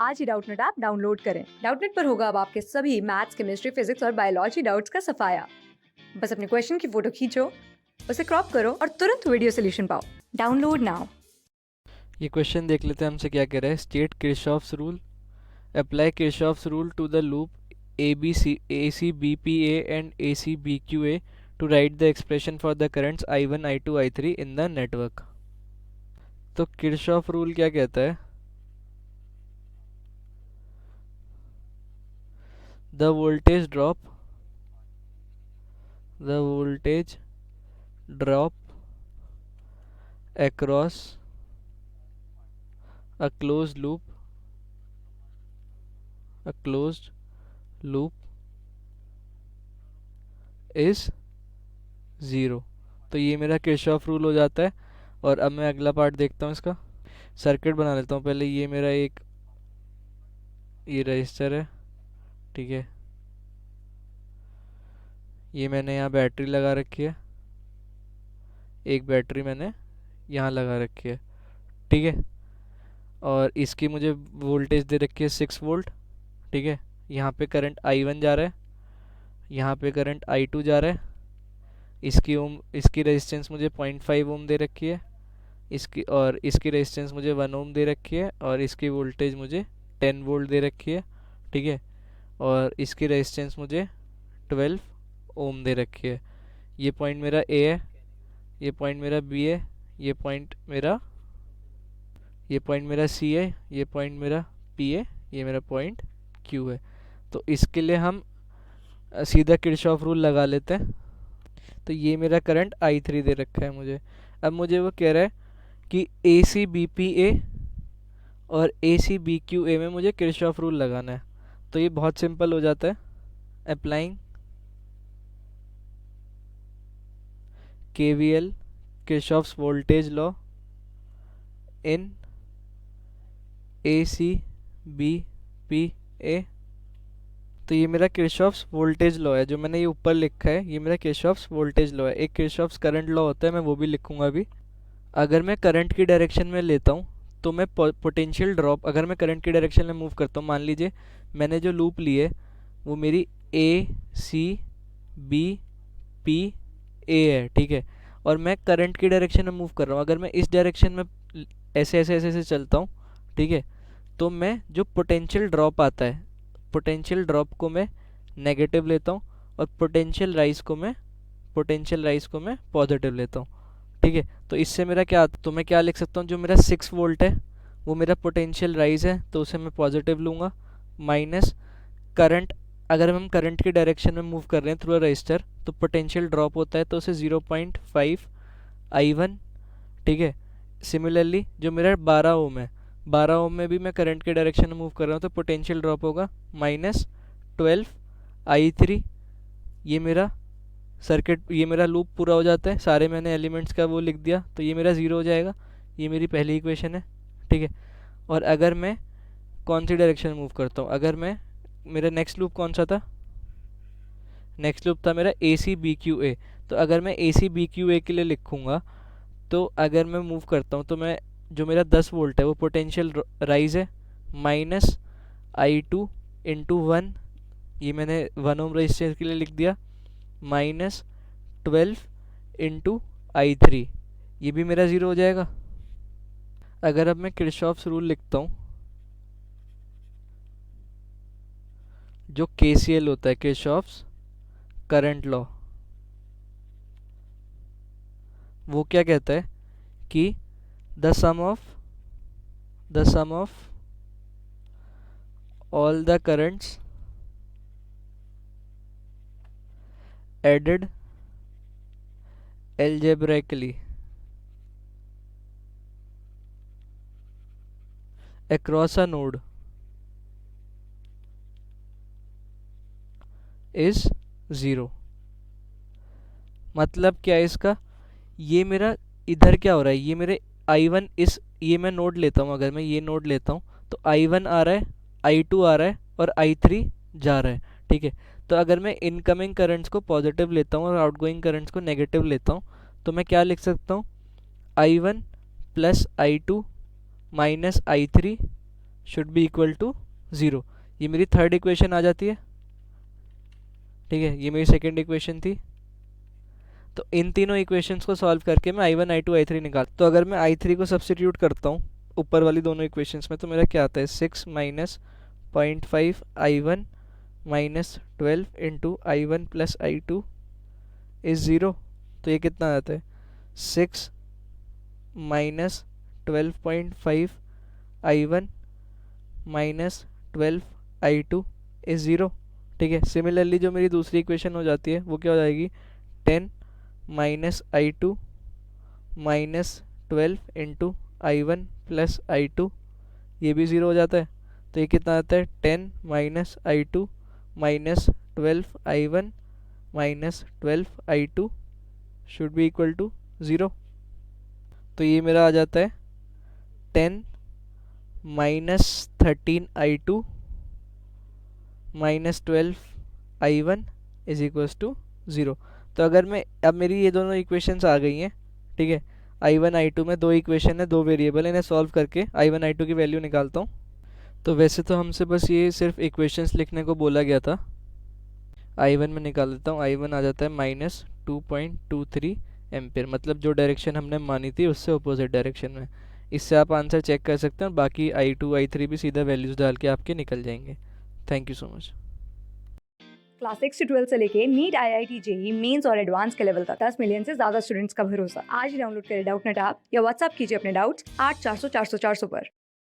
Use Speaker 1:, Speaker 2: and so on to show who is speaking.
Speaker 1: आज ही Doubtnut app download करें। Doubtnut पर होगा अब आपके सभी मैथ्स, केमिस्ट्री, फिजिक्स और बायोलॉजी डाउट्स का सफाया। बस अपने क्वेश्चन की फोटो खींचो, उसे क्रॉप करो और तुरंत वीडियो सोल्यूशन पाओ। Download now.
Speaker 2: ये क्वेश्चन देख लेते हैं हमसे क्या कह रहा है। State Kirchhoff's rule, apply Kirchhoff's rule to the loop AC BPA and AC BQA to write the expression for the currents I1 I2 I3 in the network. तो किरचॉफ रूल क्या कहता है? The voltage drop across a closed loop is zero. तो ये मेरा Kirchhoff rule हो जाता है। और अब मैं अगला पार्ट देखता हूँ इसका। सर्किट बना लेता हूँ पहले। ये मेरा एक ये रजिस्टर है, ठीक है। ये मैंने यहाँ बैटरी लगा रखी है, एक बैटरी मैंने यहाँ लगा रखी है, ठीक है। और इसकी मुझे वोल्टेज दे रखी है 6 वोल्ट, ठीक है। यहाँ पे करंट I1 जा रहा है, यहाँ पे करंट I2 जा रहा है। इसकी रेजिस्टेंस मुझे 0.5 ओम दे रखी है, इसकी रेजिस्टेंस मुझे 1 ओम दे रखी है, और इसकी वोल्टेज मुझे 10 वोल्ट दे रखी है, ठीक है। और इसकी रेजिस्टेंस मुझे 12 ओम दे रखी है। ये पॉइंट मेरा A है, ये पॉइंट मेरा B है, ये पॉइंट मेरा C है, ये पॉइंट मेरा P है, ये मेरा पॉइंट Q है। तो इसके लिए हम सीधा किरचॉफ रूल लगा लेते हैं। तो ये मेरा करंट I3 दे रखा है मुझे। अब मुझे वो कह रहा है कि AC BPA और AC BQA में मुझे किरचॉफ रूल लगाना है। तो ये बहुत सिंपल हो जाता है। Applying KVL, Kirchhoff's voltage law, in AC BPA। तो ये मेरा किरचॉफ्स वोल्टेज लॉ है, जो मैंने ये ऊपर लिखा है, ये मेरा किरचॉफ्स वोल्टेज लॉ है। एक किरचॉफ्स करंट लॉ होता है, मैं वो भी लिखूंगा अभी। अगर मैं करंट की डायरेक्शन में लेता हूँ तो मैं पोटेंशियल ड्रॉप, अगर मैं करंट की डायरेक्शन में मूव करता हूँ, मान लीजिए मैंने जो लूप ली है वो मेरी ACBPA है, ठीक है। और मैं करंट की डायरेक्शन में मूव कर रहा हूँ। अगर मैं इस डायरेक्शन में ऐसे ऐसे ऐसे ऐसे चलता हूँ, ठीक है, तो मैं जो पोटेंशियल ड्रॉप आता है, पोटेंशियल ड्रॉप को मैं नेगेटिव लेता हूँ, और पोटेंशियल राइज को मैं पॉजिटिव लेता हूँ, ठीक है। तो इससे मेरा क्या, तो मैं क्या लिख सकता हूँ, जो मेरा 6 वोल्ट है वो मेरा पोटेंशियल राइज है, तो उसे मैं पॉजिटिव लूँगा, माइनस करंट। अगर हम करंट की डायरेक्शन में मूव कर रहे हैं थ्रू अ रजिस्टर, तो पोटेंशियल ड्रॉप होता है, तो उसे 0.5 I1, ठीक है। सिमिलरली जो मेरा 12 ओम है, 12 ओम में भी मैं करंट के डायरेक्शन में मूव कर रहा हूँ, तो पोटेंशियल ड्रॉप होगा -12 I3। ये मेरा सर्किट, ये मेरा लूप पूरा हो जाता है। सारे मैंने एलिमेंट्स का वो लिख दिया, तो ये मेरा 0 हो जाएगा। ये मेरी पहली इक्वेशन है, ठीक है। और अगर मैं कौन सी डायरेक्शन में मूव करता हूँ, अगर मैं, मेरा नेक्स्ट लूप कौन सा था, नेक्स्ट लूप था मेरा ACBQA। तो अगर मैं ACBQA के लिए लिखूँगा, तो अगर मैं मूव करता हूँ तो मैं, जो मेरा 10 वोल्ट है वो पोटेंशियल राइज है, -I2 इंटू 1, ये मैंने 1 ओम रजिस्टेंस के लिए लिख दिया, -12 इंटू I3, ये भी मेरा 0 हो जाएगा। अगर अब मैं किरचॉफ्स रूल लिखता हूँ, जो KCL होता है, किरचॉफ्स करंट लॉ, वो क्या कहता है कि the sum of all the currents added algebraically across a node is 0। मतलब क्या है इसका, ये मेरा इधर क्या हो रहा है, ये मेरे I1 ये मैं नोड लेता हूँ, अगर मैं ये नोड लेता हूँ तो I1 आ रहा है, I2 आ रहा है और I3 जा रहा है, ठीक है। तो अगर मैं इनकमिंग करंट्स को पॉजिटिव लेता हूँ और आउटगोइंग करंट्स को नेगेटिव लेता हूँ, तो मैं क्या लिख सकता हूँ, I1 + I2 - I3 should be equal to 0। ये मेरी थर्ड इक्वेशन आ जाती है, ठीक है, ये मेरी सेकेंड इक्वेशन थी। तो इन तीनों इक्वेशंस को सॉल्व करके मैं I1 I2 I3 निकाल, तो अगर मैं I3 को सब्स्टिट्यूट करता हूँ ऊपर वाली दोनों इक्वेशंस में, तो मेरा क्या आता है 6 minus 0.5 I1 minus 12 into I1 plus I2 is 0। तो ये कितना आता है 6 minus 12.5 I1 minus 12 I2 is 0, ठीक है। सिमिलरली जो मेरी दूसरी इक्वेशन हो जाती है वो क्या हो जाएगी 10 minus I2 minus 12 into I1 plus I2, ये भी 0 हो जाता है। तो ये कितना आता है 10 minus I2 minus 12 I1 minus 12 I2 should be equal to 0। तो ये मेरा आ जाता है 10 minus 13 I2 minus 12 I1 is equals to 0। तो अगर मैं अब मेरी ये दोनों इक्वेशंस आ गई हैं, ठीक है, I1 I2 में दो इक्वेशन है, दो वेरिएबल है, इन्हें सॉल्व करके I1 I2 की वैल्यू निकालता हूँ। तो वैसे तो हमसे बस ये सिर्फ इक्वेशंस लिखने को बोला गया था। I1 में निकाल देता हूँ, I1 आ जाता है माइनस 2.23 एम्पियर, मतलब जो डायरेक्शन हमने मानी थी उससे अपोजिट डायरेक्शन में। इससे आप आंसर चेक कर सकते हैं और बाकी I2 I3 भी सीधा वैल्यूज़ डाल के आपके निकल जाएंगे। Thank you so much.
Speaker 1: Class 6 से 12 से लेके नीट IIT JEE मेंस और एडवांस के लेवल तक 10 मिलियन से ज्यादा स्टूडेंट्स का भरोसा। आज ही डाउनलोड करें डाउटनेट ऐप या व्हाट्सएप कीजिए अपने डाउट्स 8400 400 400 पर।